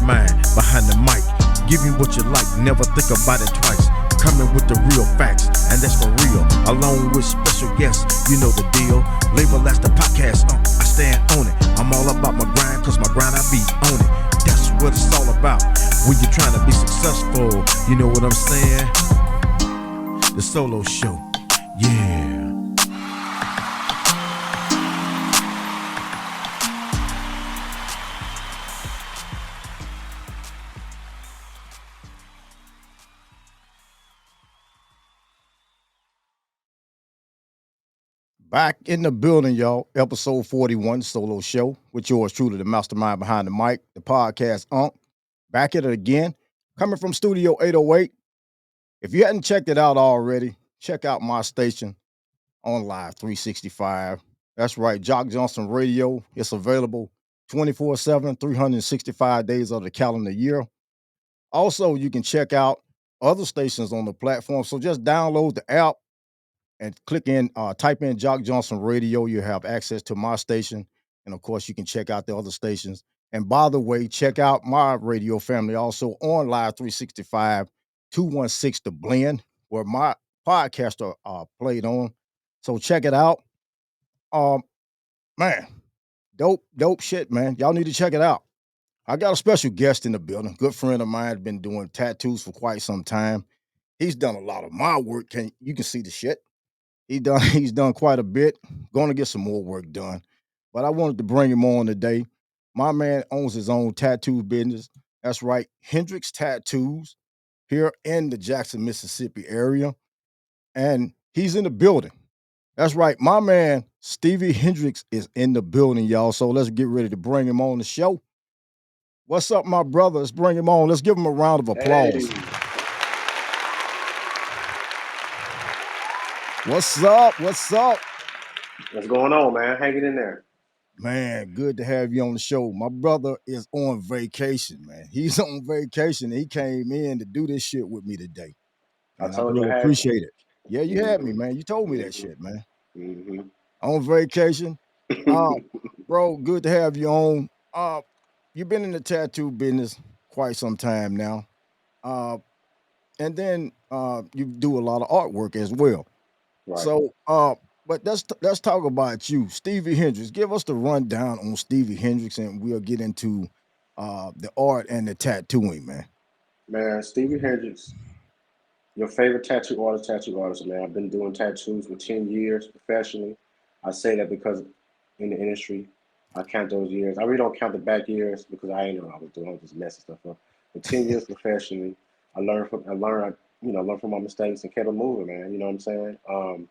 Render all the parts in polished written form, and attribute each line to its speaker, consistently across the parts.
Speaker 1: mastermind behind the mic. Give me what you like, never think about it twice. Coming with the real facts, and that's for real. Along with special guests, you know the deal. Label as the podcast, I stand on it. I'm all about my grind, cause my grind I be on it. That's what it's all about. When you're trying to be successful, you know what I'm saying? The solo show, yeah. Back in the building, y'all. Episode 41, Solo Show, with yours truly, the mastermind behind the mic, the podcast Unc. Back at it again, coming from Studio 808. If you hadn't checked it out already, check out my station on Live 365. That's right, Jock Johnson Radio. It's available 24/7, 365 days of the calendar year. Also, you can check out other stations on the platform. So just download the app and type in Jock Johnson Radio. You have access to my station. And of course, you can check out the other stations. And by the way, check out my radio family also on Live 365, 216 The Blend, where my podcasts are played on. So check it out. Um, man, dope shit, man. Y'all need to check it out. I got a special guest in the building. Good friend of mine, been doing tattoos for quite some time. He's done a lot of my work. You can see the shit. He's done quite a bit. Going to get some more work done. But I wanted to bring him on today. My man owns his own tattoo business. That's right, Hendrix Tattoos here in the Jackson, Mississippi area. And he's in the building. That's right. My man, Stevie Hendrix, is in the building, y'all. So let's get ready to bring him on the show. What's up, my brother? Let's bring him on. Let's give him a round of applause.
Speaker 2: Hey.
Speaker 1: What's up? What's up?
Speaker 2: What's going on, man? Hanging in there.
Speaker 1: Man, good to have you on the show. My brother is on vacation, man. He's on vacation. He came in to do this shit with me today.
Speaker 2: I
Speaker 1: And I
Speaker 2: told you
Speaker 1: really
Speaker 2: I had
Speaker 1: appreciate it. Yeah, you had me,
Speaker 2: Mm-hmm.
Speaker 1: man. You told me that
Speaker 2: Mm-hmm.
Speaker 1: shit, man.
Speaker 2: Mm-hmm.
Speaker 1: On vacation. Bro, good to have you on. You've been in the tattoo business quite some time now. And then you do a lot of artwork as well.
Speaker 2: Right.
Speaker 1: So, but let's talk about you, Stevie Hendrix. Give us the rundown on Stevie Hendrix, and we'll get into the art and the tattooing, man.
Speaker 2: Man, Stevie Hendrix, your favorite tattoo artist, man. I've been doing tattoos for 10 years professionally. I say that because in the industry, I count those years. I really don't count the back years because I ain't know what I was doing. I was just messing stuff up. But 10 years professionally, learned from my mistakes and kept it moving, man. You know what I'm saying?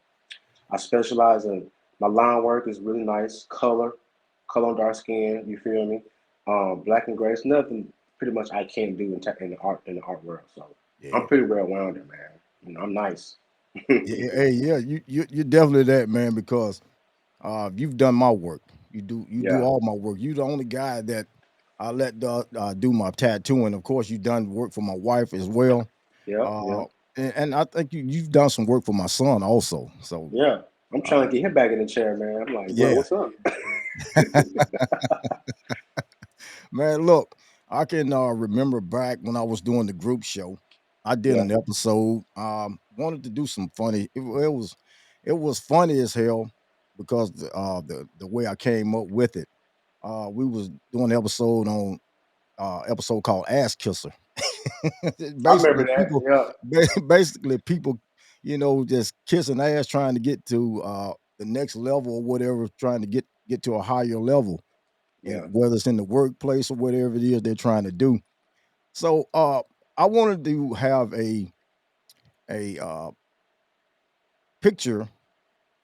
Speaker 2: I specialize in my line work is really nice, color on dark skin. You feel me? Black and gray. It's nothing pretty much I can't do in the art world. So I'm
Speaker 1: Yeah.
Speaker 2: pretty well rounded, man. I'm nice.
Speaker 1: Hey, yeah, you're definitely that, man, because you've done my work. You do
Speaker 2: Yeah,
Speaker 1: all my work. You're the only guy that I let do my tattooing. Of course, you've done work for my wife as well.
Speaker 2: yeah,
Speaker 1: Uh,
Speaker 2: yeah,
Speaker 1: and I think you've done some work for my son also. So,
Speaker 2: yeah. I'm trying
Speaker 1: uh,
Speaker 2: to get him back in the chair, man. I'm like, bro,
Speaker 1: yeah.
Speaker 2: what's up?
Speaker 1: Man, look, I can remember back when I was doing the group show. I did
Speaker 2: Yeah,
Speaker 1: an episode. Wanted to do some funny. It was funny as hell because the way I came up with it. We was doing an episode called Ass Kisser.
Speaker 2: I remember
Speaker 1: basically
Speaker 2: that.
Speaker 1: people,
Speaker 2: Yeah,
Speaker 1: basically people, just kissing ass trying to get to the next level or whatever, trying to get to a higher level, and
Speaker 2: yeah.
Speaker 1: whether it's in the workplace or whatever it is they're trying to do. So I wanted to have a picture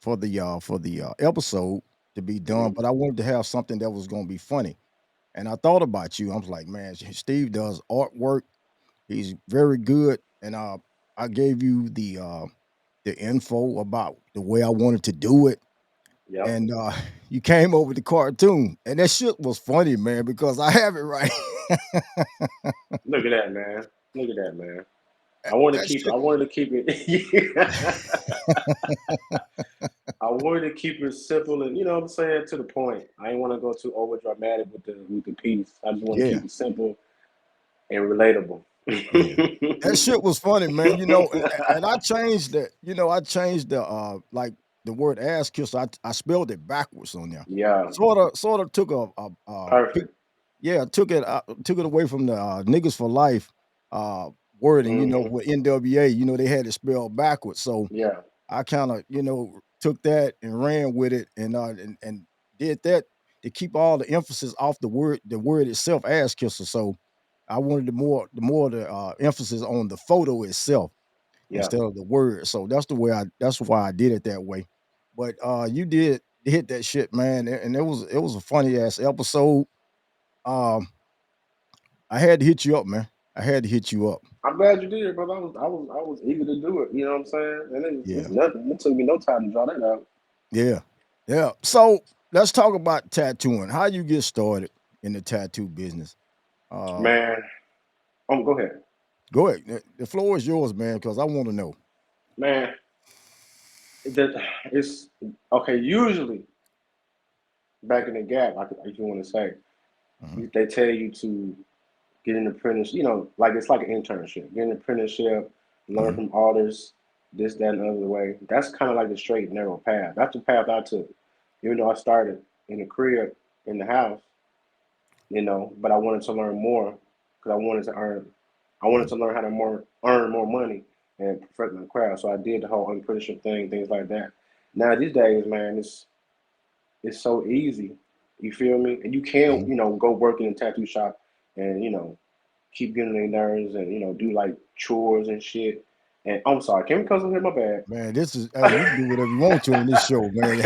Speaker 1: for the episode to be done,
Speaker 2: Hmm.
Speaker 1: but I wanted to have something that was going to be funny. And I thought about you. I was like, man, Steve does artwork. He's very good, and I gave you the info about the way I wanted to do it,
Speaker 2: Yep.
Speaker 1: and you came over with the cartoon, and that shit was funny, man, because I have it right.
Speaker 2: Look at that, man. Look at that, man. I wanted to
Speaker 1: That
Speaker 2: keep.
Speaker 1: shit.
Speaker 2: I wanted to keep it. I wanted to keep it simple and what I'm saying to the point. I didn't want to go too over dramatic with the piece. I just want to
Speaker 1: Yeah,
Speaker 2: keep it simple. and relatable.
Speaker 1: Yeah. That shit was funny, man. And I changed that. I changed the like the word ass kiss. I spelled it backwards on there.
Speaker 2: Yeah,
Speaker 1: Sort of took
Speaker 2: perfect.
Speaker 1: yeah, took it away from the niggas for life wording.
Speaker 2: Hmm.
Speaker 1: With NWA. They had it spelled backwards. So
Speaker 2: Yeah,
Speaker 1: I kind of took that and ran with it and did that to keep all the emphasis off the word itself, ass kisser. So I wanted the emphasis on the photo itself
Speaker 2: yeah.
Speaker 1: instead of the word. So that's why I did it that way. But you did hit that shit, man, and it was a funny ass episode. Um, I had to hit you up, man. I had to hit you up.
Speaker 2: I'm glad you did, brother. I was eager to do it. You know what I'm saying? And it's
Speaker 1: Yeah,
Speaker 2: nothing. It took me no time to draw that out.
Speaker 1: yeah, yeah. So let's talk about tattooing. How you get started in the tattoo business? Uh,
Speaker 2: Man, go ahead.
Speaker 1: Go ahead. The floor is yours, man, because I want to know.
Speaker 2: Man, that it's okay. Usually, back in the gap, like if you want to say,
Speaker 1: Mhm,
Speaker 2: they tell you to get an apprenticeship. Like it's like an internship. Get an apprenticeship, learn
Speaker 1: mhm.
Speaker 2: from artists, this, that, and the other way. That's kind of like the straight and narrow path. That's the path I took. Even though I started in the crib in the house, but I wanted to learn more because I wanted to earn. I wanted
Speaker 1: Mhm.
Speaker 2: to learn how to earn more money and perfect my craft. So I did the whole apprenticeship thing, things like that. Now these days, man, it's so easy. You feel me? And you can,
Speaker 1: Mhm.
Speaker 2: go work in a tattoo shop and keep getting their nerves and do like chores and shit. And I'm sorry, can we cuss on here? My bad.
Speaker 1: Man, this is hey, you can do whatever you want to on this show, man.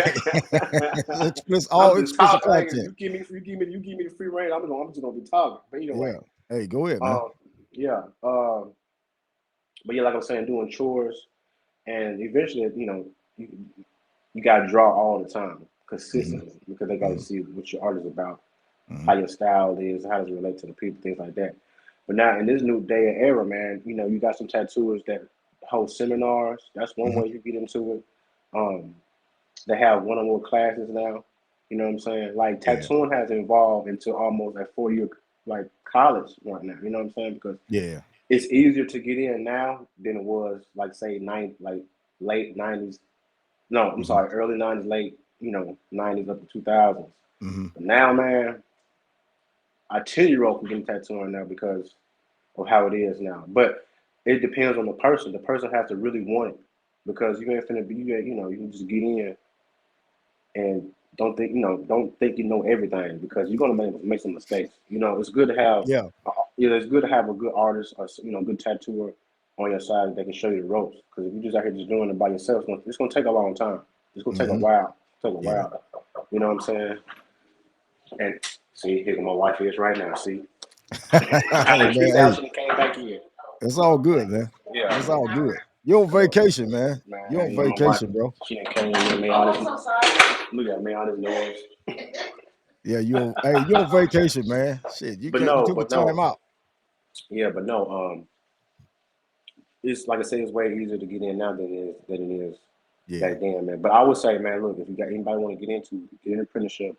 Speaker 1: Explicit,
Speaker 2: I'm
Speaker 1: all
Speaker 2: just
Speaker 1: explicit
Speaker 2: talking. Hey,
Speaker 1: content.
Speaker 2: you give me the free reign. I'm just gonna be talking. But anyway,
Speaker 1: Yeah. Hey, go ahead, man.
Speaker 2: um, yeah, but yeah, like I was saying, doing chores and eventually, you, you gotta draw all the time,
Speaker 1: Mhm,
Speaker 2: consistently, because they gotta
Speaker 1: mhm,
Speaker 2: see what your art is about, how
Speaker 1: mhm.
Speaker 2: your style is, how does it relate to the people, things like that. But now in this new day and era, man, you got some tattooers that hold seminars. That's one
Speaker 1: Mhm.
Speaker 2: way you get into it. Um, they have one-on-one classes now. You know what I'm saying? Like
Speaker 1: Yeah.
Speaker 2: tattooing has evolved into almost like 4 year like college right now. You know what I'm saying? Because
Speaker 1: Yeah.
Speaker 2: it's easier to get in now than it was like say late '90s. No, I'm
Speaker 1: Mhm,
Speaker 2: sorry, early '90s, late '90s up to 2000s.
Speaker 1: mhm.
Speaker 2: But now, man, a 10-year-old can get a tattoo on now because of how it is now. But it depends on the person. The person has to really want it because you ain't finna be you can just get in and don't think you know everything because you're gonna make some mistakes. It's good to have
Speaker 1: Yeah.
Speaker 2: it's good to have a good artist or good tattooer on your side that can show you the ropes. Because if you just out here just doing it by yourself, it's gonna take a long time. It's gonna take a
Speaker 1: Mhm.
Speaker 2: while. Take a
Speaker 1: Yeah.
Speaker 2: while. You know what I'm saying? And see, here my wife is right now. See, I
Speaker 1: Hey,
Speaker 2: done
Speaker 1: man.
Speaker 2: kicked out.
Speaker 1: Hey,
Speaker 2: She done came back in.
Speaker 1: it's all good, man.
Speaker 2: Yeah.
Speaker 1: It's all good. You on
Speaker 2: So,
Speaker 1: vacation, man. You
Speaker 2: man,
Speaker 1: on
Speaker 2: my wife,
Speaker 1: vacation, bro.
Speaker 2: she done came in and made all this. Look at me, all this noise.
Speaker 1: Yeah, you on vacation, man. Shit,
Speaker 2: But
Speaker 1: you
Speaker 2: no,
Speaker 1: took a
Speaker 2: but
Speaker 1: time
Speaker 2: no,
Speaker 1: out.
Speaker 2: yeah, but no. It's like I said, it's way easier to get in now than it is
Speaker 1: Yeah.
Speaker 2: back then, man. But I would say, man, look, if you got anybody want to get an apprenticeship,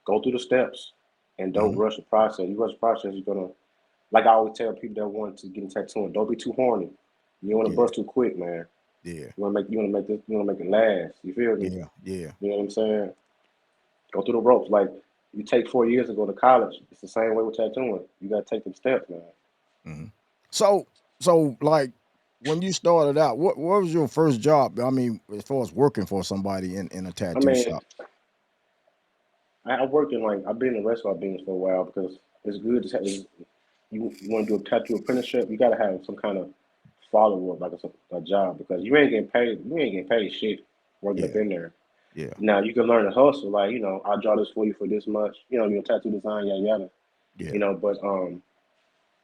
Speaker 2: go through the steps and don't
Speaker 1: Mhm.
Speaker 2: rush the process. You rush the process, you're gonna like I always tell people that want to get in tattooing, don't be too horny. You don't want to
Speaker 1: Yeah.
Speaker 2: bust too quick, man.
Speaker 1: Yeah.
Speaker 2: You wanna make it last. You feel me?
Speaker 1: Yeah. Yeah.
Speaker 2: You know what I'm saying? Go through the ropes. Like you take 4 years to go to college. It's the same way with tattooing. You gotta take them steps, man.
Speaker 1: Mhm. So like when you started out, what was your first job? I mean, as far as working for somebody in a
Speaker 2: I
Speaker 1: tattoo
Speaker 2: mean,
Speaker 1: shop.
Speaker 2: I worked in I've been in the restaurant business for a while because it's good to have, you want to do a tattoo apprenticeship, you got to have some kind of follow up, like a job, because you ain't getting paid shit working up
Speaker 1: Yeah.
Speaker 2: in there.
Speaker 1: Yeah.
Speaker 2: Now you can learn to hustle, like I'll draw this for you for this much, your tattoo design, yada yada,
Speaker 1: Yeah.
Speaker 2: But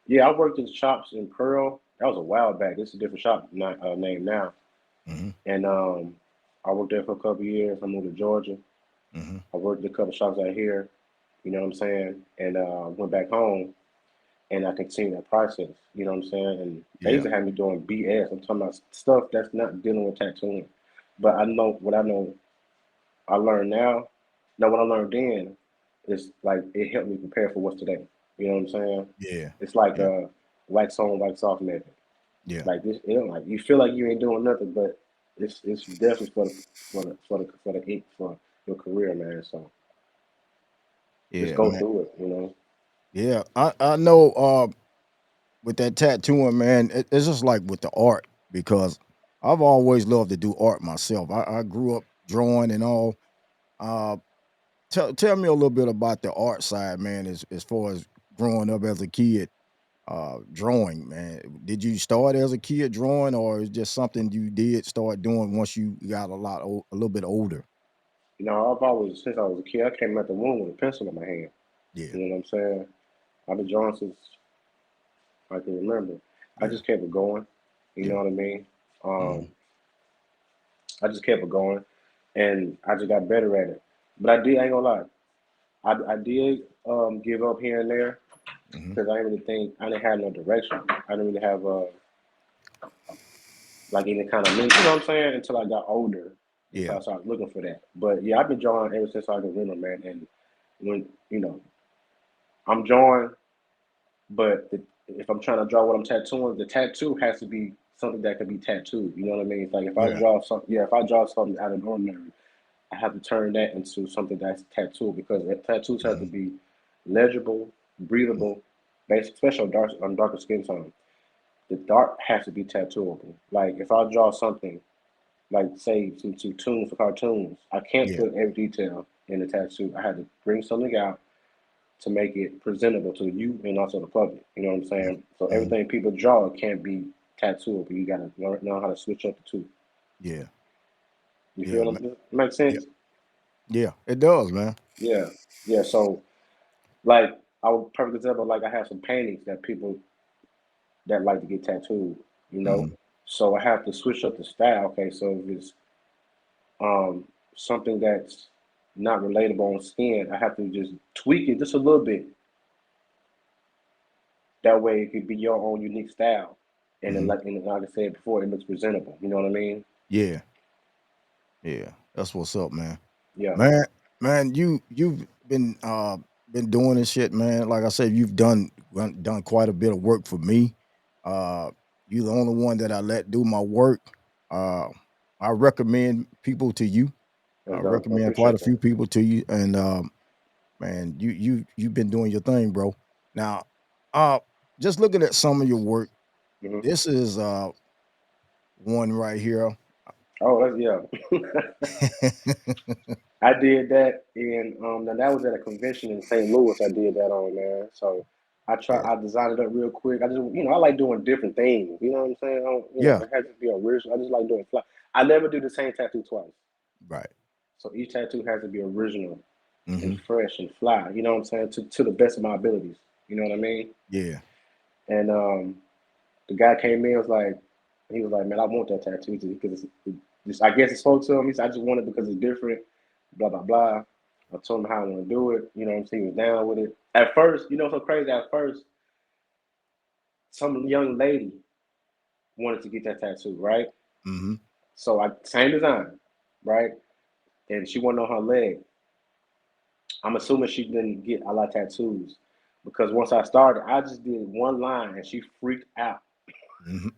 Speaker 2: yeah, I worked in shops in Pearl. That was a while back. This is a different shop not name now,
Speaker 1: Mhm.
Speaker 2: and I worked there for a couple of years. I moved to Georgia.
Speaker 1: Mhm.
Speaker 2: I worked at a couple of shops out here. You know what I'm saying? And went back home and I continued that process. You know what I'm saying? And they used
Speaker 1: Yeah.
Speaker 2: to have me doing BS. I'm talking about stuff that's not dealing with tattooing. But I know I learned now. Now what I learned then is like it helped me prepare for what's today. You know what I'm saying?
Speaker 1: Yeah.
Speaker 2: It's like
Speaker 1: Yeah.
Speaker 2: a wax on, wax off method.
Speaker 1: Yeah.
Speaker 2: Like this, like you feel like you ain't doing nothing, but it's definitely for the ink for your career, man. So just
Speaker 1: Yeah,
Speaker 2: go
Speaker 1: man.
Speaker 2: through it.
Speaker 1: Yeah. I know with that tattooing, man, it's just like with the art because I've always loved to do art myself. I grew up drawing and all. Uh, tell me a little bit about the art side, man. As far as growing up as a kid, drawing, man. Did you start as a kid drawing, or is just something you did start doing once you got a little bit older?
Speaker 2: I've always since I was a kid, I came out the womb with a pencil in my hand.
Speaker 1: Yeah,
Speaker 2: You know what I'm saying? I've been drawing since I can remember. I
Speaker 1: yeah,
Speaker 2: just kept it going. You know
Speaker 1: yeah,
Speaker 2: what I mean? Um,
Speaker 1: hmm
Speaker 2: I just kept it going, and I just got better at it. But I ain't gonna lie, I did give up here and there
Speaker 1: hmm
Speaker 2: because I didn't really think I didn't have no direction. I didn't really have like any kind of you know what I'm saying, until I got older, until
Speaker 1: yeah,
Speaker 2: I started looking for that. But yeah, I've been drawing ever since I can remember, man. And when I'm drawing, but if I'm trying to draw what I'm tattooing, the tattoo has to be something that can be tattooed. You know what I mean? It's like if I
Speaker 1: yeah,
Speaker 2: draw something, yeah, if I draw something out of the ordinary, I have to turn that into something that's tattooed because tattoos have to
Speaker 1: hmm
Speaker 2: be legible, breathable, based, especially on darker skin tone. The dark has to be tattooable. Like if I draw something, like say some tunes for cartoons, I can't
Speaker 1: yeah,
Speaker 2: put every detail in the tattoo. I had to bring something out to make it presentable to you and also the public. You know what I'm
Speaker 1: yeah,
Speaker 2: saying? So
Speaker 1: hmm
Speaker 2: everything people draw can't be tattooable. You gotta know how to switch up the two.
Speaker 1: yeah,
Speaker 2: You
Speaker 1: yeah,
Speaker 2: feel
Speaker 1: man.
Speaker 2: them? Makes
Speaker 1: Yeah,
Speaker 2: sense?
Speaker 1: yeah. It does, man.
Speaker 2: Yeah, yeah. So like I would perfect example. Like I have some paintings that people that like to get tattooed. You know,
Speaker 1: hmm
Speaker 2: so I have to switch up the style. Okay, so if it's um something that's not relatable on skin, I have to just tweak it just a little bit. That way, it could be your own unique style, and then
Speaker 1: hmm
Speaker 2: like I said before, it looks presentable. You know what I mean?
Speaker 1: Yeah, yeah. That's what's up, man.
Speaker 2: Yeah,
Speaker 1: Man, man, you've been doing this shit, man. Like I said, you've done quite a bit of work for me. Uh, you the only one that I let do my work. Uh, I recommend people to you. I
Speaker 2: that's dope. I
Speaker 1: recommend quite a
Speaker 2: appreciate that.
Speaker 1: few people to you, and man, you've been doing your thing, bro. Now, uh, just looking at some of your work,
Speaker 2: Hmm.
Speaker 1: this is one right here.
Speaker 2: Oh, that's yeah. I did that in now that was at a convention in St. Louis. I did that on, man. So
Speaker 1: Yeah,
Speaker 2: I designed it up real quick. I just I like doing different things. You know what I'm saying? I don't,
Speaker 1: yeah,
Speaker 2: it has to be original. I just like doing fly. I never do the same tattoo twice.
Speaker 1: right.
Speaker 2: So each tattoo has to be original and
Speaker 1: hmm
Speaker 2: fresh and fly. You know what I'm saying? To the best of my abilities. You know what I mean?
Speaker 1: Yeah.
Speaker 2: And the guy came in he was like, man, I want that tattoo because I guess it spoke to him. He said, I just want it because it's different. Blah blah blah. I told him how I want to do it. You know what I'm saying? He was down with it. At first, so crazy. At first, some young lady wanted to get that tattoo, right?
Speaker 1: hmm
Speaker 2: So I same design, right? And she wanted on her leg. I'm assuming she didn't get a lot of tattoos because once I started, I just did one line and she freaked out.
Speaker 1: hmm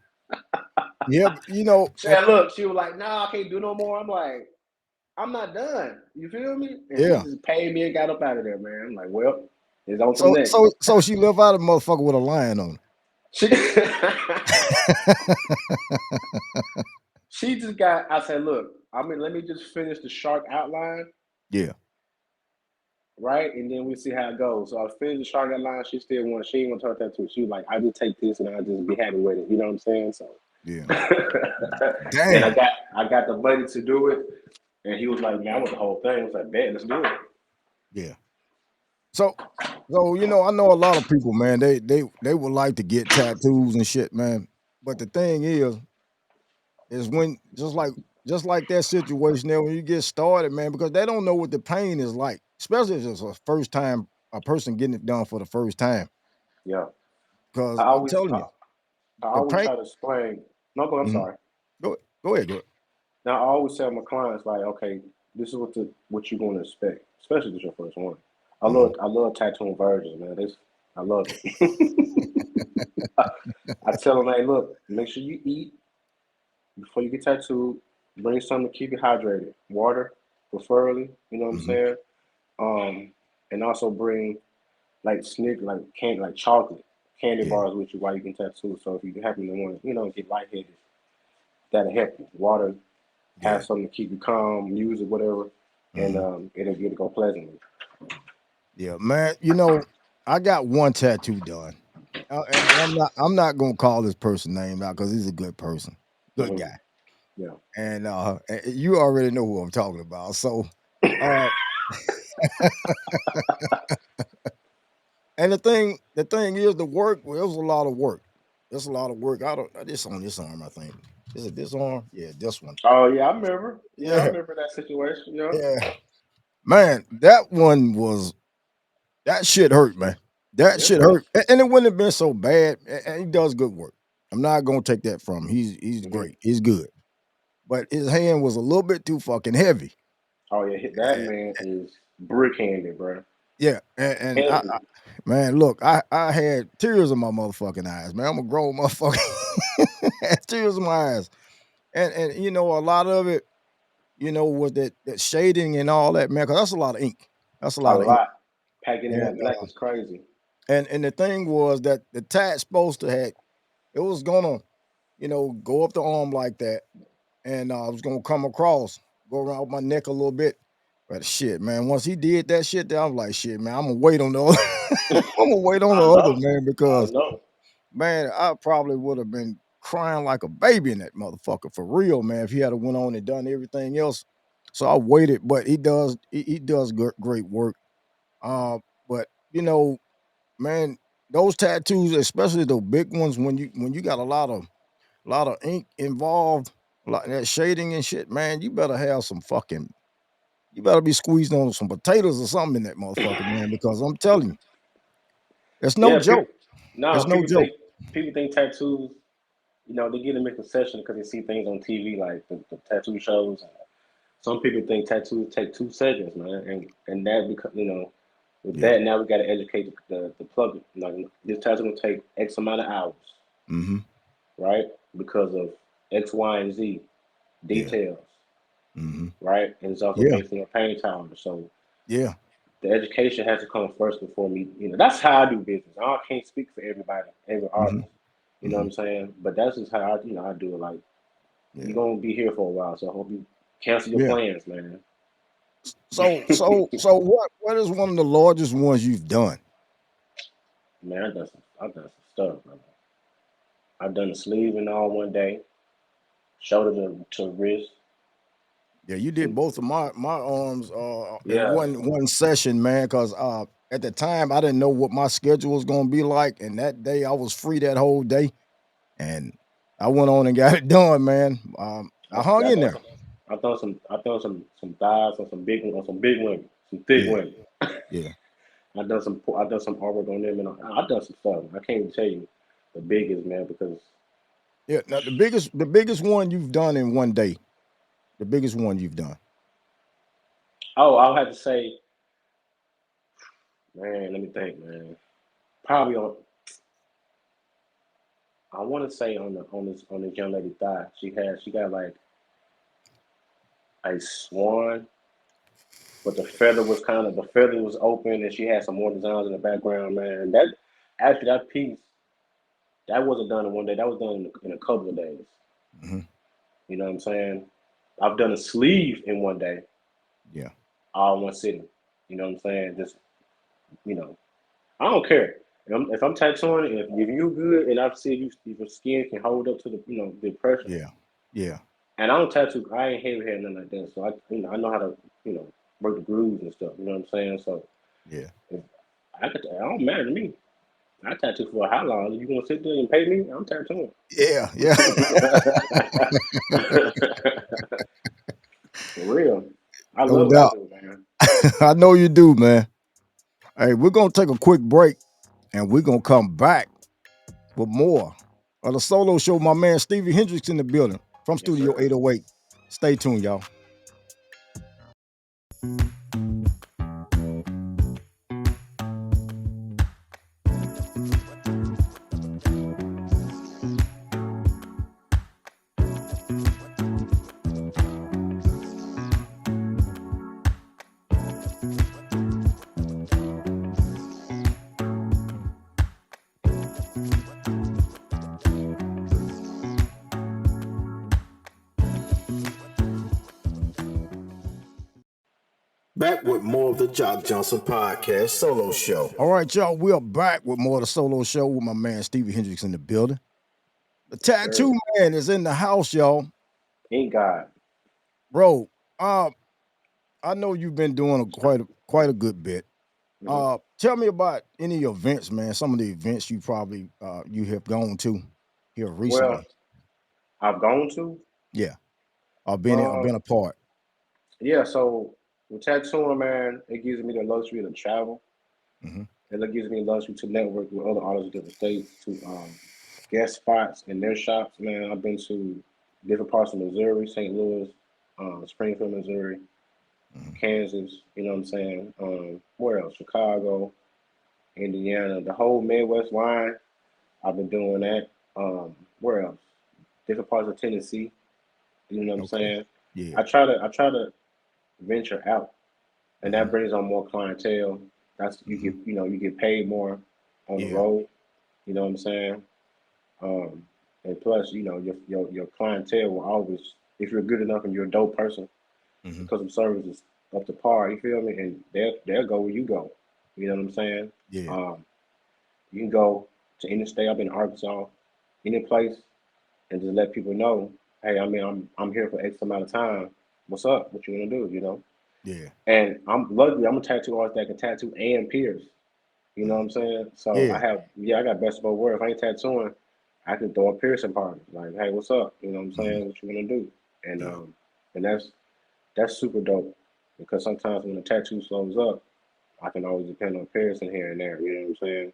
Speaker 1: Yeah, you know,
Speaker 2: She said, look, she was like, nah, I can't do no more. I'm like, I'm not done. You feel me? And she
Speaker 1: yeah.
Speaker 2: just paid me and got up out of there, man. I'm like, well, it's on to the
Speaker 1: So
Speaker 2: next.
Speaker 1: so so she left out a motherfucker with a lion on
Speaker 2: She
Speaker 1: her.
Speaker 2: she just got. I said, look, let me just finish the shark outline,
Speaker 1: Yeah.
Speaker 2: right, and then we see how it goes. So I finished the shark outline. She still want. She ain't want to touch that too. She was like, I just take this and I just be happy with it. You know what I'm saying? So,
Speaker 1: Yeah.
Speaker 2: and
Speaker 1: Damn.
Speaker 2: I got the buddy to do it, and he was like, man, I want the whole thing. I was like, bet, let's do it.
Speaker 1: Yeah. So I know a lot of people, man, they would like to get tattoos and shit, man. But the thing is when just like that situation there when you get started, man, because they don't know what the pain is like, especially if it's a first time a person getting it done for the first time.
Speaker 2: Yeah. I
Speaker 1: Because I'm
Speaker 2: always
Speaker 1: telling
Speaker 2: I,
Speaker 1: you,
Speaker 2: I
Speaker 1: the
Speaker 2: always
Speaker 1: pain.
Speaker 2: try to explain. No, go. I'm
Speaker 1: Mhm.
Speaker 2: sorry.
Speaker 1: Go ahead, go ahead.
Speaker 2: Now I always tell my clients like, okay, this is what you're going to expect, especially if it's your first one.
Speaker 1: Mhm.
Speaker 2: I love tattooing virgins, man. I love it. I tell them, hey, look, make sure you eat before you get tattooed. Bring something to keep you hydrated. Water, preferably. You know what I'm
Speaker 1: Hmm.
Speaker 2: saying? Um, and also bring like snick, like candy, like chocolate candy
Speaker 1: Yeah,
Speaker 2: bars with you while you get tattooed. So if you happen to want to, get lightheaded, that'll help you. Water, have
Speaker 1: yeah,
Speaker 2: something to keep you calm, music, whatever, and
Speaker 1: hmm,
Speaker 2: it'll go pleasantly.
Speaker 1: yeah, man. I got one tattoo done, and I'm not gonna call this person name out because he's a good person, good
Speaker 2: Hmm.
Speaker 1: guy,
Speaker 2: Yeah.
Speaker 1: and you already know who I'm talking about. So, uh, and the thing is, the work. Well, it was a lot of work. It's a lot of work. I don't. This on this arm, I think. Is it this arm? Yeah, this one.
Speaker 2: Oh yeah, I remember. Yeah, I
Speaker 1: Yeah,
Speaker 2: remember that situation. Yeah.
Speaker 1: yeah. Man, that one was that shit hurt, man. That
Speaker 2: Yes,
Speaker 1: shit
Speaker 2: sir.
Speaker 1: hurt, and it wouldn't have been so bad. And he does good work. I'm not gonna take that from him. He's
Speaker 2: Hmm.
Speaker 1: great. He's good, but his hand was a little bit too fucking heavy.
Speaker 2: Oh yeah, that
Speaker 1: And,
Speaker 2: man is brick handed, bro.
Speaker 1: yeah, and
Speaker 2: Heavy.
Speaker 1: man, look, I had tears in my motherfucking eyes, man. I'm a grown motherfucker. Had tears in my eyes, and a lot of it, was that shading and all that, man. Because that's a lot of ink. That's a
Speaker 2: A
Speaker 1: lot of ink,
Speaker 2: lot. Packing in
Speaker 1: and
Speaker 2: that black is crazy.
Speaker 1: and the thing was that the tat's supposed to had it was gonna, go up the arm like that, and I was gonna come across, go around my neck a little bit. But shit, man, once he did that shit, there, I was like, shit, man, I'm gonna wait on the other. I'm gonna wait on the
Speaker 2: I
Speaker 1: other
Speaker 2: know.
Speaker 1: man
Speaker 2: I
Speaker 1: because
Speaker 2: know.
Speaker 1: man, I probably would have been crying like a baby in that motherfucker for real, man. If he had went on and done everything else, so I waited. But he does great work. Uh, but man, those tattoos, especially the big ones, when you got a lot of ink involved, a lot of that shading and shit, man, you better be squeezed on some potatoes or something in that motherfucker, man, because I'm telling you, it's no
Speaker 2: Yeah,
Speaker 1: joke.
Speaker 2: no,
Speaker 1: It's no joke.
Speaker 2: people think tattoos. They get a misconception because they see things on TV like the tattoo shows. Some people think tattoos take 2 seconds, man, and that because with
Speaker 1: Yeah.
Speaker 2: that now we got to educate the public. Like this tattoo gonna take X amount of hours,
Speaker 1: Hmm.
Speaker 2: right? Because of X, Y, and Z
Speaker 1: Yeah.
Speaker 2: details,
Speaker 1: Hmm.
Speaker 2: right? And it's also
Speaker 1: Yeah.
Speaker 2: based on a pain tolerance. So
Speaker 1: Yeah.
Speaker 2: the education has to come first before me. That's how I do business. I can't speak for everybody, every
Speaker 1: Hmm.
Speaker 2: artist. You know what
Speaker 1: Hmm.
Speaker 2: I'm saying? But that's just how I do it. Like you're
Speaker 1: Yeah.
Speaker 2: gonna be here for a while, so I hope you cancel your
Speaker 1: Yeah.
Speaker 2: plans, man.
Speaker 1: So what is one of the largest ones you've done?
Speaker 2: Man, I've done some stuff, man. I've done the sleeve and all one day, shoulder to wrist.
Speaker 1: Yeah, you did
Speaker 2: Some,
Speaker 1: both of my arms in
Speaker 2: yeah,
Speaker 1: one session, man. Because at the time I didn't know what my schedule was gonna be like, and that day I was free that whole day, and I went on and got it done, man. I hung
Speaker 2: I've
Speaker 1: in
Speaker 2: done
Speaker 1: there.
Speaker 2: some. I've done some thighs on some big women, some thick
Speaker 1: Yeah,
Speaker 2: women.
Speaker 1: yeah,
Speaker 2: I've done some artwork on them, and I've done some stuff. I can't even tell you the biggest, man, because
Speaker 1: yeah. Now the biggest one you've done in one day, the biggest one you've done.
Speaker 2: I'll have to say, man, let me think, man. Probably I want to say on this young lady thigh, she got like a swan, but the feather was open, and she had some more designs in the background, man. That after that piece, that wasn't done in one day. That was done in a couple of days.
Speaker 1: Hmm.
Speaker 2: You know what I'm saying? I've done a sleeve in one day,
Speaker 1: Yeah,
Speaker 2: all in one sitting. You know what I'm saying? Just you know, I don't care. If I'm tattooing, if you good, and I see if your skin can hold up to the pressure,
Speaker 1: yeah, yeah,
Speaker 2: and I don't tattoo, I ain't heavy hair nothing like that, so I know how to you know work the grooves and stuff. You know what I'm saying? So
Speaker 1: yeah,
Speaker 2: if it don't matter to me. I tattoo for how long? You gonna sit there and pay me? I'm tattooing.
Speaker 1: yeah, yeah.
Speaker 2: For real. I
Speaker 1: No
Speaker 2: love what I
Speaker 1: doubt.
Speaker 2: do, man.
Speaker 1: I know you do, man. Hey, we're gonna take a quick break, and we're gonna come back with more of the solo show. My man Stevie Hendrix in the building from
Speaker 2: Yes,
Speaker 1: Studio
Speaker 2: sir.
Speaker 1: 808. Stay tuned, y'all.
Speaker 3: Back with more of the Jock Johnson podcast solo show.
Speaker 1: All right, y'all, we are back with more of the solo show with my man Stevie Hendrix in the building. The tattoo man is in the house, y'all.
Speaker 2: Ain't God.
Speaker 1: Bro, I know you've been doing quite a good bit. Tell me about any events, man. Some of the events you probably you have gone to here
Speaker 2: Well,
Speaker 1: recently.
Speaker 2: I've gone to.
Speaker 1: Yeah, I've been a part.
Speaker 2: Yeah, so with tattooing, man, it gives me the luxury to travel.
Speaker 1: Hmm.
Speaker 2: It gives me the luxury to network with other artists in different states, to guest spots in their shops. Man, I've been to different parts of Missouri, St. Louis, Springfield, Missouri,
Speaker 1: Hmm.
Speaker 2: Kansas. You know what I'm saying? Where else? Chicago, Indiana, the whole Midwest line. I've been doing that. Where else? Different parts of Tennessee. You know what I'm
Speaker 1: Okay.
Speaker 2: saying?
Speaker 1: Yeah.
Speaker 2: I try to venture out, and
Speaker 1: Hmm.
Speaker 2: that brings on more clientele. That's
Speaker 1: Hmm.
Speaker 2: you get paid more on the
Speaker 1: Yeah.
Speaker 2: road. You know what I'm saying? Um, and plus, your clientele will always, if you're good enough and you're a dope person,
Speaker 1: Hmm.
Speaker 2: because of services up to par. You feel me? And they'll go where you go. You know what I'm saying?
Speaker 1: Yeah.
Speaker 2: Um, you can go to any state. I've been in Arkansas, any place, and just let people know, hey, I'm here for X amount of time. What's up? What you gonna do? You know?
Speaker 1: Yeah.
Speaker 2: And I'm luckily I'm a tattoo artist that can tattoo and pierce. You know what I'm saying? So
Speaker 1: Yeah.
Speaker 2: I got best of both worlds. If I ain't tattooing, I can throw a piercing party. Like, hey, what's up? You know what I'm
Speaker 1: Hmm.
Speaker 2: saying? What you gonna do? And
Speaker 1: Yeah.
Speaker 2: and that's super dope because sometimes when the tattoo slows up, I can always depend on piercing here and there. You know what I'm saying?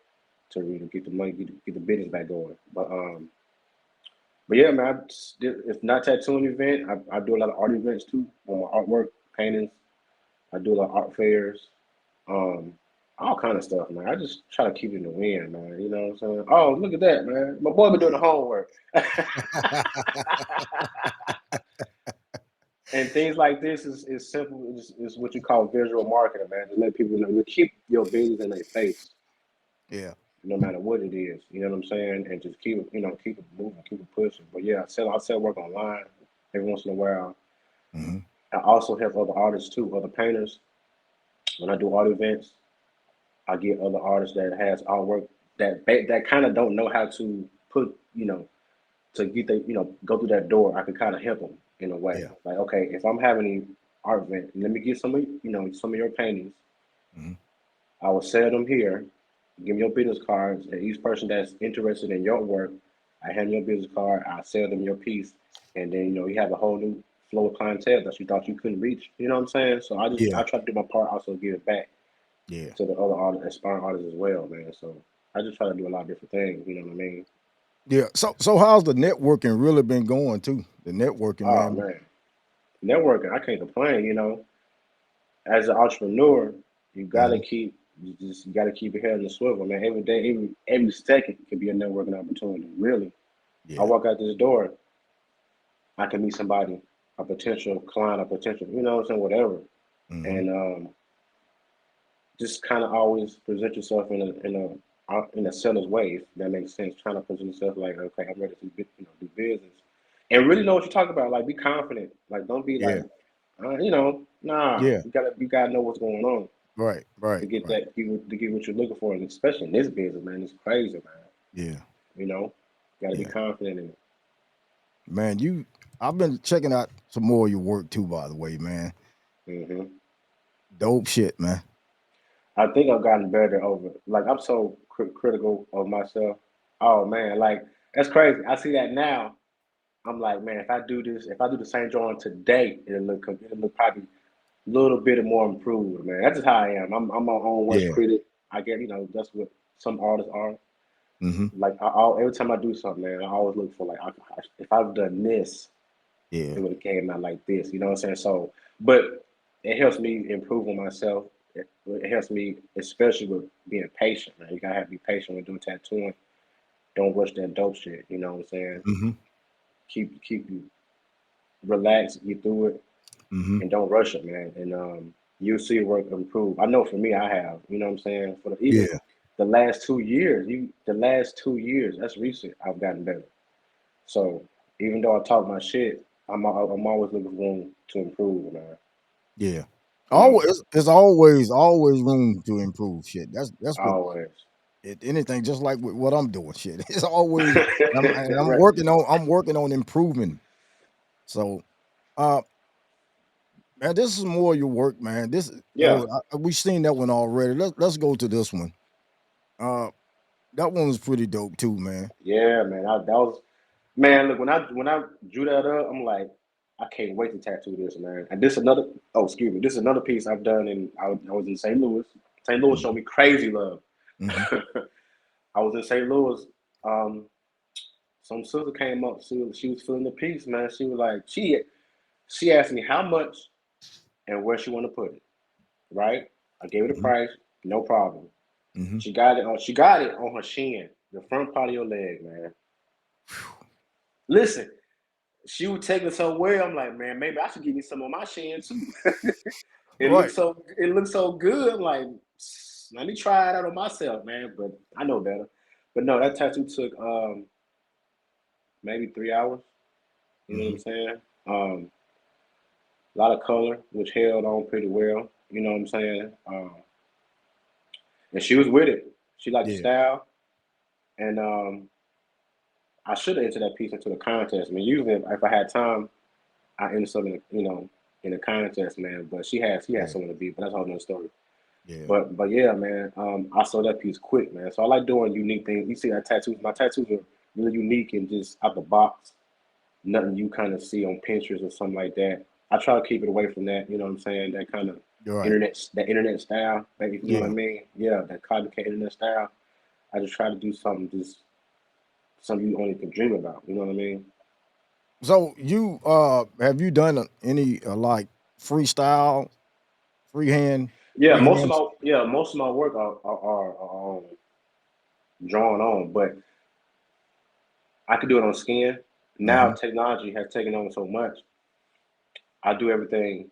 Speaker 2: To really get the money, get the business back going. But yeah, man, it's not tattooing event. I do a lot of art events too on my artwork, paintings. I do a lot of art fairs. Um, all kind of stuff, man. I just try to keep it in the wind, man. You know what I'm saying? Oh, look at that, man. My boy been doing the homework. And things like this is simple. Is what you call visual marketing, man. To let people know you keep your business in their face,
Speaker 1: Yeah.
Speaker 2: no matter what it is. You know what I'm saying? And just keep it, keep it moving, keep it pushing. But yeah, I sell work online every once in a while.
Speaker 1: Hmm.
Speaker 2: I also help other artists too, other painters. When I do art events, I get other artists that has artwork that kind of don't know how to put, to get the, go through that door. I can kind of help them in a way.
Speaker 1: Yeah.
Speaker 2: Like, okay, if I'm having an art event, let me get some of your paintings.
Speaker 1: Hmm.
Speaker 2: I will sell them here. Give me your business cards, and each person that's interested in your work, I hand you your business card. I sell them your piece, and then you have a whole new flow of clientele that you thought you couldn't reach. You know what I'm saying? So I
Speaker 1: Yeah.
Speaker 2: try to do my part, also give it back
Speaker 1: Yeah.
Speaker 2: to the other artists, aspiring artists as well, man. So I just try to do a lot of different things. You know what I mean?
Speaker 1: Yeah. So how's the networking really been going too? The networking,
Speaker 2: Oh
Speaker 1: man.
Speaker 2: man, networking, I can't complain. As an entrepreneur,
Speaker 1: Hmm.
Speaker 2: you gotta keep your head on the swivel, man. Every day, every second can be a networking opportunity. Really, I
Speaker 1: Yeah.
Speaker 2: walk out this door, I can meet somebody, a potential client, a potential, what I'm saying, whatever,
Speaker 1: Hmm.
Speaker 2: and just kind of always present yourself in a seller's way, if that makes sense. Trying to present yourself like, okay, I'm ready to do business, and really know what you're talking about. Like, be confident. Like, don't be
Speaker 1: Yeah.
Speaker 2: like, nah.
Speaker 1: Yeah.
Speaker 2: You gotta know what's going on
Speaker 1: Right.
Speaker 2: to
Speaker 1: Right.
Speaker 2: get
Speaker 1: Right.
Speaker 2: to get what you're looking for, and especially in this business, man. It's crazy, man.
Speaker 1: Yeah.
Speaker 2: You know, gotta be
Speaker 1: Yeah.
Speaker 2: confident in it.
Speaker 1: Man, I've been checking out some more of your work too, by the way, man.
Speaker 2: hmm
Speaker 1: Dope shit, man.
Speaker 2: I think I've gotten better over. Like, I'm so critical of myself. Oh man, like that's crazy. I see that now. I'm like, man, if I do this, if I do the same drawing today, it'll look probably a little bit more improved, man. That's just how I am. I'm my own worst
Speaker 1: Yeah.
Speaker 2: critic. I get, that's what some artists are.
Speaker 1: Hmm.
Speaker 2: Like, every time I do something, man, I always look for like, if I've done this,
Speaker 1: Yeah.
Speaker 2: it would have came out like this. You know what I'm saying? So, but it helps me improve on myself. It helps me, especially with being patient, man. You gotta have to be patient when doing tattooing. Don't rush that dope shit. You know what I'm saying?
Speaker 1: Hmm.
Speaker 2: Keep you relax, get through it,
Speaker 1: Hmm.
Speaker 2: and don't rush it, man. And you'll see your work improve. I know for me, I have. You know what I'm saying? Even
Speaker 1: Yeah.
Speaker 2: the last 2 years, that's recent. I've gotten better. So even though I talk my shit, I'm always looking for room to improve, man.
Speaker 1: Yeah.
Speaker 2: You know,
Speaker 1: Always, there's always room to improve. Shit, that's what
Speaker 2: always.
Speaker 1: anything. Just like with what I'm doing. Shit, it's always. I'm
Speaker 2: Right.
Speaker 1: working on improving. So, uh, man, this is more of your work, man. This,
Speaker 2: Yeah.
Speaker 1: we've seen that one already. Let's go to this one. Uh, that one was pretty dope too, man.
Speaker 2: Yeah, man. That was man. Look, when I drew that up, I'm like, I can't wait to tattoo this, man. And this another. Oh, excuse me. This is another piece I've done, and I was in St. Louis. St. Louis showed me crazy love.
Speaker 1: Mm-hmm.
Speaker 2: I was in St. Louis. Some sister came up. She was feeling the piece, man. She was like, she asked me how much and where she want to put it. Right? I gave her the
Speaker 1: Mm-hmm.
Speaker 2: price, no problem.
Speaker 1: Mm-hmm.
Speaker 2: She got it on. She got it on her shin, the front part of your leg, man. Listen, she was taking it so well. I'm like, man, maybe I should give me some on my shin too.
Speaker 1: Right.
Speaker 2: It looks so good. I'm like, let me try it out on myself, man. But I know better. But no, that tattoo took maybe 3 hours. You know what
Speaker 1: Mm-hmm.
Speaker 2: I'm saying? A lot of color, which held on pretty well. You know what I'm saying? And she was with it. She liked the
Speaker 1: Yeah.
Speaker 2: style, and I should have entered that piece into the contest. I mean, usually if I had time, I enter something, in the contest, man. But she had
Speaker 1: Yeah.
Speaker 2: someone to beat, but that's a whole nother story.
Speaker 1: Yeah.
Speaker 2: But yeah, man, I saw that piece quick, man. So I like doing unique things. You see that tattoos? My tattoos are really unique and just out the box. Nothing you kind of see on Pinterest or something like that. I try to keep it away from that. You know what I'm saying? That kind of
Speaker 1: You're right.
Speaker 2: internet style. Maybe you know what I
Speaker 1: Yeah.
Speaker 2: mean? Yeah, that copycat internet style. I just try to do something you only can dream about. You know what I mean?
Speaker 1: So you have you done any like freestyle, freehand, freehand?
Speaker 2: Most of my work are drawn on, but I could do it on skin. Now
Speaker 1: Mm-hmm.
Speaker 2: technology has taken on so much. I do everything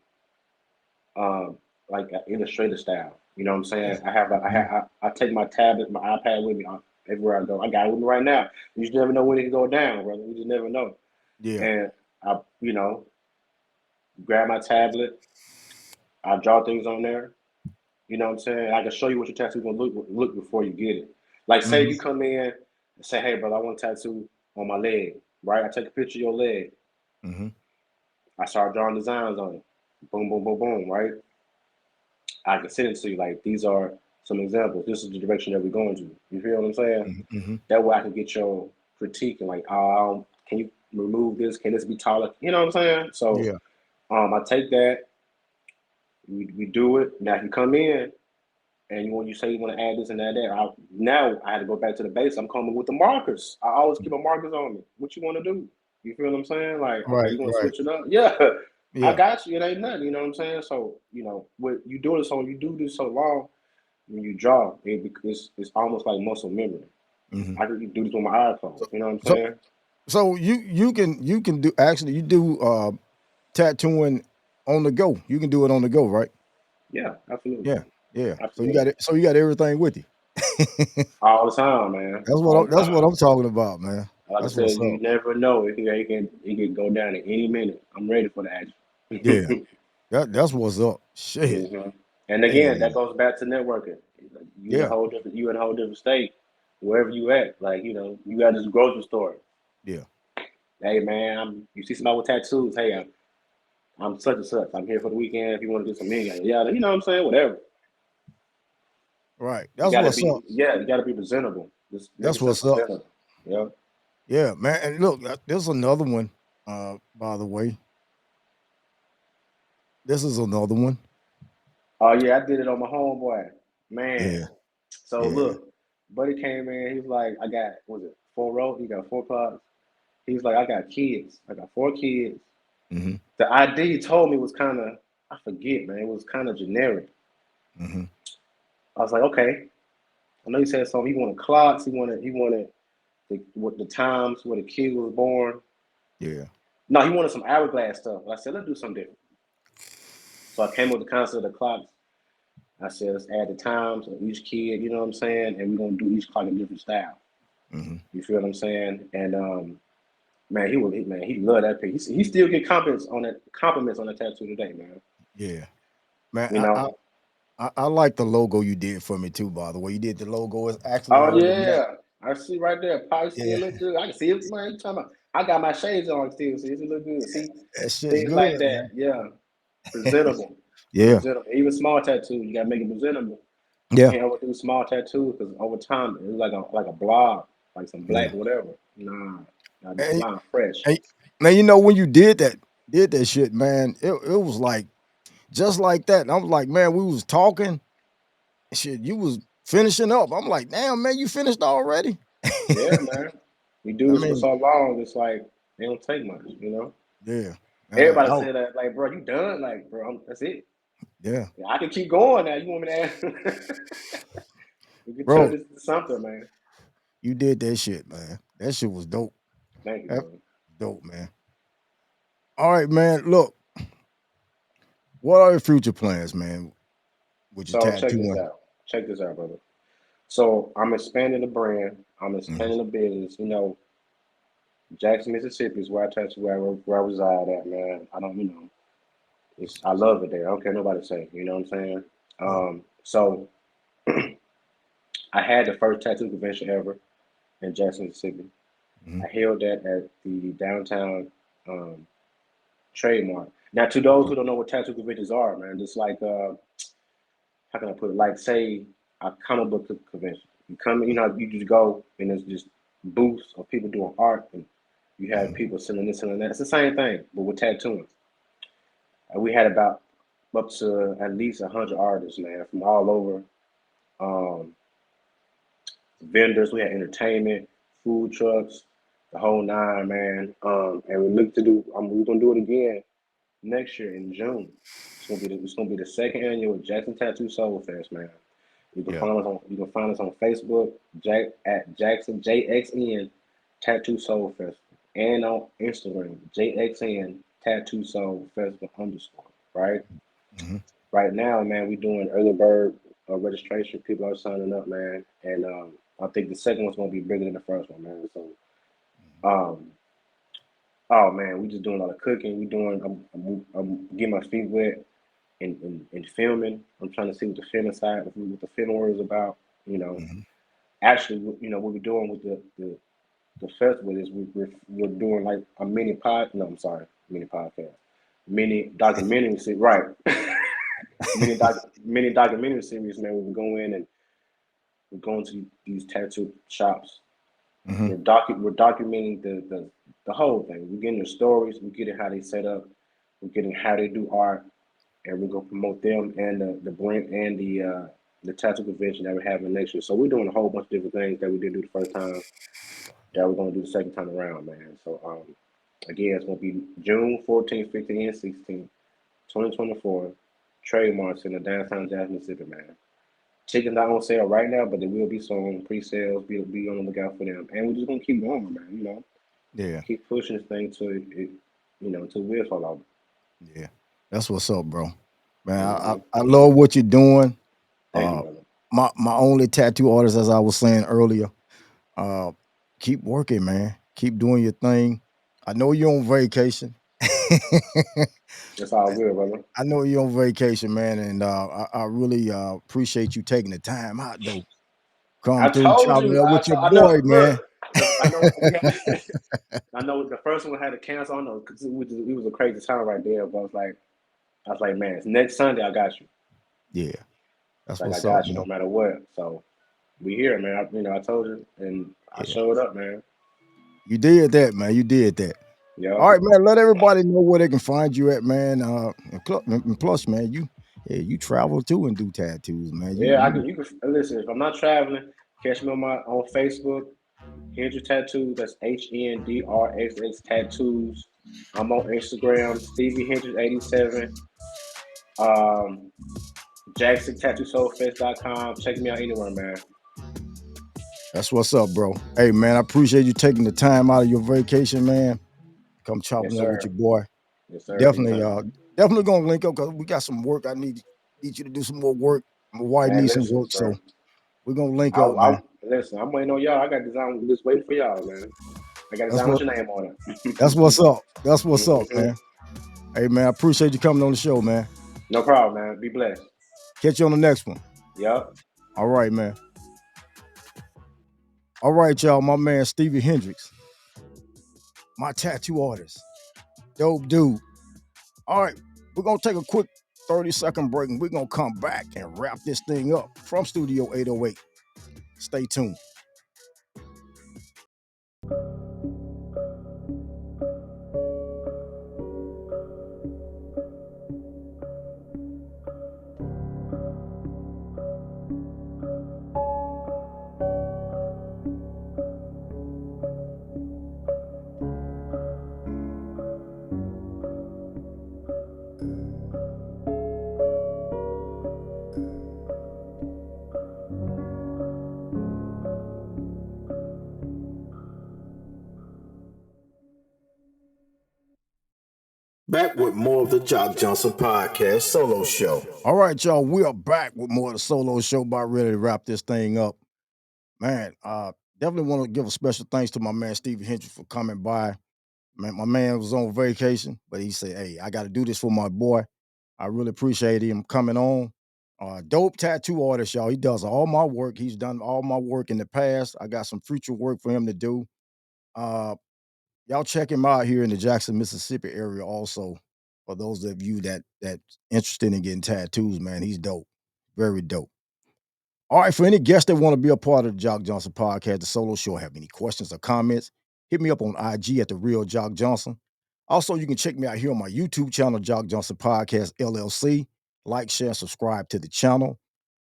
Speaker 2: like illustrator style. You know what I'm saying?
Speaker 1: Mm-hmm.
Speaker 2: I take my tablet, my iPad with me everywhere I go. I got it with me right now. You just never know when it can go down, brother. You just never know.
Speaker 1: Yeah.
Speaker 2: And I, grab my tablet. I draw things on there. You know what I'm saying? I can show you what your tattoo gonna look before you get it. Like say
Speaker 1: Mm-hmm.
Speaker 2: you come in and say, "Hey, brother, I want a tattoo on my leg." Right? I take a picture of your leg.
Speaker 1: Mm-hmm.
Speaker 2: I start drawing designs on it. Boom, boom, boom, boom. Right? I can send it to you. Like these are some examples. This is the direction that we're going to. You feel what I'm saying?
Speaker 1: Mm-hmm.
Speaker 2: That way I can get your critique and like, oh, can you remove this? Can this be taller? You know what I'm saying? So
Speaker 1: Yeah.
Speaker 2: I take that. We do it. Now if you come in and you say you want to add this and add that, now I had to go back to the base. I'm coming with the markers. I always keep my markers on me. What you want to do? You feel what I'm saying? Like, okay,
Speaker 1: Right.
Speaker 2: you want to
Speaker 1: Right.
Speaker 2: switch it up? Yeah, I
Speaker 1: Yeah.
Speaker 2: got you. It ain't nothing. You know what I'm saying? So what you do this so long, when you draw, it's almost like muscle memory.
Speaker 1: Mm-hmm.
Speaker 2: I can do this with my eyes closed.
Speaker 1: So,
Speaker 2: You know what I'm
Speaker 1: so
Speaker 2: saying?
Speaker 1: so you can do actually you do tattooing on the go. You can do it on the go, right?
Speaker 2: Yeah, absolutely,
Speaker 1: Yeah. Yeah. So you got
Speaker 2: absolutely.
Speaker 1: it. So you got everything with you.
Speaker 2: All the time, man. All the
Speaker 1: That's what
Speaker 2: time.
Speaker 1: I'm talking about, man.
Speaker 2: Like I
Speaker 1: That's what's
Speaker 2: said, you
Speaker 1: up.
Speaker 2: never know. It can go down at any minute. I'm ready for the
Speaker 1: Yeah.
Speaker 2: action.
Speaker 1: That's what's up. Shit.
Speaker 2: hmm And again,
Speaker 1: Man.
Speaker 2: that goes back to networking.
Speaker 1: Yeah.
Speaker 2: You in a whole different state, wherever you at. Like you got this grocery store.
Speaker 1: Yeah.
Speaker 2: Hey man, you see somebody with tattoos. Hey, I'm such and such. I'm here for the weekend. If you want to get some meat, yeah, you know what I'm saying. Whatever.
Speaker 1: Right.
Speaker 2: You
Speaker 1: That's
Speaker 2: gotta
Speaker 1: what's
Speaker 2: be,
Speaker 1: up.
Speaker 2: yeah, you gotta be presentable. Just make
Speaker 1: That's
Speaker 2: yourself
Speaker 1: what's up.
Speaker 2: presentable. Yeah.
Speaker 1: Yeah, man. And look, there's another one. By the way, this is another one.
Speaker 2: Oh yeah, I did it on my homeboy. Man.
Speaker 1: Yeah.
Speaker 2: So
Speaker 1: Yeah.
Speaker 2: look, buddy came in. He was like, I got was it 4 rows? He got 4 pods. He's like, I got kids. I got 4 kids.
Speaker 1: Mm-hmm.
Speaker 2: The ID he told me was kind of, I forget, man. It was kind of generic.
Speaker 1: Mm-hmm.
Speaker 2: I was like, okay. I know he said something. He wanted clocks. He wanted the times where the kid was born.
Speaker 1: Yeah.
Speaker 2: No, he wanted some hourglass stuff. I said, let's do something different. So I came up with the concept of the clocks. I said, let's add the times of each kid. You know what I'm saying? And we're gonna do each clock in different style.
Speaker 1: Mm-hmm.
Speaker 2: You feel what I'm saying? And man, he loved that piece. He still get compliments on that tattoo today, man.
Speaker 1: Yeah. Man,
Speaker 2: You know.
Speaker 1: I like the logo you did for me too. By the way, you did the logo is actually
Speaker 2: Oh
Speaker 1: on the neck.
Speaker 2: yeah, I see right there. Probably
Speaker 1: Yeah,
Speaker 2: still look good. I can see it, man. You talking about? I got my shades on still. See, it look good. See,
Speaker 1: that shit's
Speaker 2: things like
Speaker 1: good,
Speaker 2: that.
Speaker 1: man.
Speaker 2: Yeah, presentable.
Speaker 1: Yeah,
Speaker 2: Presentable. Even small tattoo, you gotta make it presentable. You
Speaker 1: yeah,
Speaker 2: can't overdo small tattoo because over time it's like a blob, like some
Speaker 1: yeah.
Speaker 2: black whatever. Nah, gotta be
Speaker 1: And,
Speaker 2: flying fresh.
Speaker 1: and man, you know when you did that shit, man, it was like just like that. And I was like, man, we was talking, shit, you was finishing up. I'm like, damn, man, you finished already?
Speaker 2: Yeah, man. We do
Speaker 1: I
Speaker 2: this for
Speaker 1: mean,
Speaker 2: so long. It's like it don't take much, you know.
Speaker 1: yeah,
Speaker 2: Everybody
Speaker 1: oh,
Speaker 2: say that, like, bro, you done? Like, bro, that's it.
Speaker 1: yeah,
Speaker 2: Yeah, I can keep going now. You want me to ask? We can turn
Speaker 1: bro,
Speaker 2: this into something, man.
Speaker 1: you did that shit, man. That shit was dope.
Speaker 2: Thank you,
Speaker 1: That
Speaker 2: brother.
Speaker 1: dope, man. All right, man. Look, what are your future plans, man? With your
Speaker 2: So check this
Speaker 1: tattooing?
Speaker 2: out. Check this out, brother. So I'm expanding the brand. I'm
Speaker 1: Mhm.
Speaker 2: expanding the business. You know, Jackson, Mississippi is where I tattoo, where I reside at, man. I don't, I love it there. I don't care nobody say. You know what I'm saying?
Speaker 1: Yeah.
Speaker 2: So I had the first tattoo convention ever in Jackson, Mississippi.
Speaker 1: Mhm.
Speaker 2: I held that at the downtown um, trademark. Now, to those who don't know what tattoo conventions are, man, it's like how can I put it? Like, say, a comic book convention. You come, you just go and there's just booths of people doing art, and you have
Speaker 1: Mhm.
Speaker 2: people selling this and that. It's the same thing, but with tattooing. And we had about up to at least 100 artists, man, from all over. Um, Vendors, we had entertainment, food trucks, the whole nine, man. And we look to do. We're gonna do it again next year in June. It's gonna be the second annual Jackson Tattoo Soul Fest, man.
Speaker 1: Yeah.
Speaker 2: You can find us on Facebook, at Jackson JXN Tattoo Soul Festival, and on Instagram JXN Tattoo Soul Festival _ right.
Speaker 1: Mhm.
Speaker 2: Right now, man, we doing early bird registration. People are signing up, man, and I think the second one's gonna be bigger than the first one, man. So, um, oh man, we just doing a lot of cooking. We doing, I'm getting my feet wet in filming. I'm trying to see what the filming side, what the filming word is about. You know,
Speaker 1: Mhm.
Speaker 2: actually, what we're doing with the festival is we're doing like a mini pod. No, I'm sorry, mini podcast, mini documentary. See, right. Mini documentary series, man. We go in and we go into these tattoo shops.
Speaker 1: Mhm.
Speaker 2: We're documenting the whole thing. We're getting the stories. We're getting how they set up. We're getting how they do art, and we're gonna promote them and the brand and the tattoo convention that we're having next year. So we're doing a whole bunch of different things that we didn't do the first time that we're gonna do the second time around, man. So again, it's gonna be June 14th, 15th, and 16th, 2024. Trademarks in the downtown Jackson, Mississippi, man. Tickets not on sale right now, but they will be soon. Pre-sales, be on the lookout for them. And we're just gonna keep going, man.
Speaker 1: Yeah.
Speaker 2: Keep pushing this thing to it, until wheels fall off.
Speaker 1: Yeah. That's what's up, bro. Man, I,
Speaker 2: Mm-hmm.
Speaker 1: I, I love what you're doing.
Speaker 2: Thank you,
Speaker 1: Uh,
Speaker 2: brother.
Speaker 1: my only tattoo artist, as I was saying earlier, uh, keep working, man. Keep doing your thing. I know you're on vacation.
Speaker 2: It's all good, brother.
Speaker 1: I know you're on vacation, man, and I really appreciate you taking the time out though. Come
Speaker 2: I
Speaker 1: through
Speaker 2: told
Speaker 1: chopping it
Speaker 2: you.
Speaker 1: up with your
Speaker 2: I know.
Speaker 1: boy, man.
Speaker 2: Look, I know we had. I know the first one had to cancel. I know because it was a crazy time right there. But I was like, man, it's next Sunday. I got you.
Speaker 1: Yeah,
Speaker 2: It's
Speaker 1: that's
Speaker 2: like I
Speaker 1: what's up,
Speaker 2: got you no
Speaker 1: man.
Speaker 2: matter what. So we here, man. I told you, and I
Speaker 1: Yeah,
Speaker 2: showed up, man.
Speaker 1: you did that, man. You did that. All
Speaker 2: Yep.
Speaker 1: right, man. Let everybody know where they can find you at, man. And plus, man, you travel too and do tattoos, man. You
Speaker 2: Yeah, I
Speaker 1: you
Speaker 2: can. You can listen. If I'm not traveling, catch me on Facebook. Hendrix Tattoos. That's HNDRXX Tattoos. I'm on Instagram. Stevie Hendrix 87. Um, Jackson Tattoo JacksonTattooSoulFest.com. Check me out anywhere, man.
Speaker 1: that's what's up, bro. Hey, man, I appreciate you taking the time out of your vacation, man. Come
Speaker 2: Yes,
Speaker 1: chopping up with
Speaker 2: sir.
Speaker 1: your boy.
Speaker 2: Yes, sir.
Speaker 1: Definitely,
Speaker 2: Anytime.
Speaker 1: definitely gonna link up because we got some work. I need you to do some more work. My wife
Speaker 2: Man,
Speaker 1: needs some
Speaker 2: listen,
Speaker 1: work, so
Speaker 2: bro.
Speaker 1: we're gonna link up,
Speaker 2: I
Speaker 1: man.
Speaker 2: listen. I'm waiting on y'all. I got design just waiting for y'all, man. I got
Speaker 1: That's
Speaker 2: design with
Speaker 1: what
Speaker 2: your name on
Speaker 1: that's
Speaker 2: it.
Speaker 1: what's up. That's what's up,
Speaker 2: hmm
Speaker 1: man. Hey, man, I appreciate you coming on the show, man.
Speaker 2: No problem, man. Be blessed.
Speaker 1: Catch you on the next one.
Speaker 2: Yep.
Speaker 1: All right, man. All right, y'all. My man Stevie Hendrix, my tattoo artist. Dope dude. All right, we're gonna take a quick 30-second break and we're gonna come back and wrap this thing up from Studio 808. Stay tuned.
Speaker 3: Back with more of the Jock Johnson Podcast Solo Show.
Speaker 1: All right, y'all. We are back with more of the solo show. About ready to wrap this thing up. Man, definitely want to give a special thanks to my man Stevie Hendrix for coming by. Man, my man was on vacation, but he said, "Hey, I got to do this for my boy." I really appreciate him coming on. Dope tattoo artist, y'all. He does all my work. He's done all my work in the past. I got some future work for him to do. Uh, y'all check him out here in the Jackson, Mississippi area. Also, for those of you that's interested in getting tattoos, man, he's dope, very dope. All right, for any guests that want to be a part of the Jock Johnson podcast, the solo show, have any questions or comments, hit me up on IG at the real Jock Johnson. Also, you can check me out here on my YouTube channel, Jock Johnson Podcast LLC. Like, share, subscribe to the channel.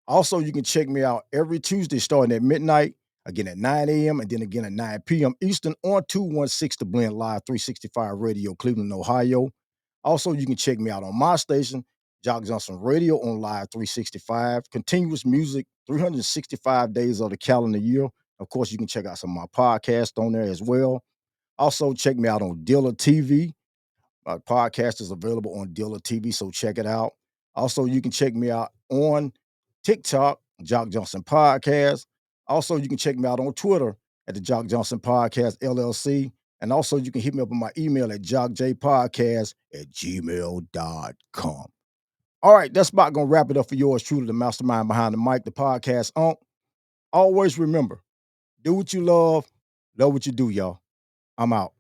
Speaker 1: Also, you can check me out every Tuesday starting at midnight, again at 9 a.m. and then again at 9 p.m. Eastern on 216 The Blend Live 365 Radio, Cleveland, Ohio. Also, you can check me out on my station, Jock Johnson Radio on Live 365. Continuous music, 365 days of the calendar year. Of course, you can check out some of my podcasts on there as well. Also, check me out on Dilla TV. My podcast is available on Dilla TV, so check it out. Also, you can check me out on TikTok, Jock Johnson Podcast. Also, you can check me out on Twitter at the Jock Johnson Podcast LLC. And also, you can hit me up on my email at jockjpodcast@gmail.com. All right, that's about going to wrap it up for yours truly, the mastermind behind the mic, the podcast Unc. Always remember, do what you love what you do, y'all. I'm out.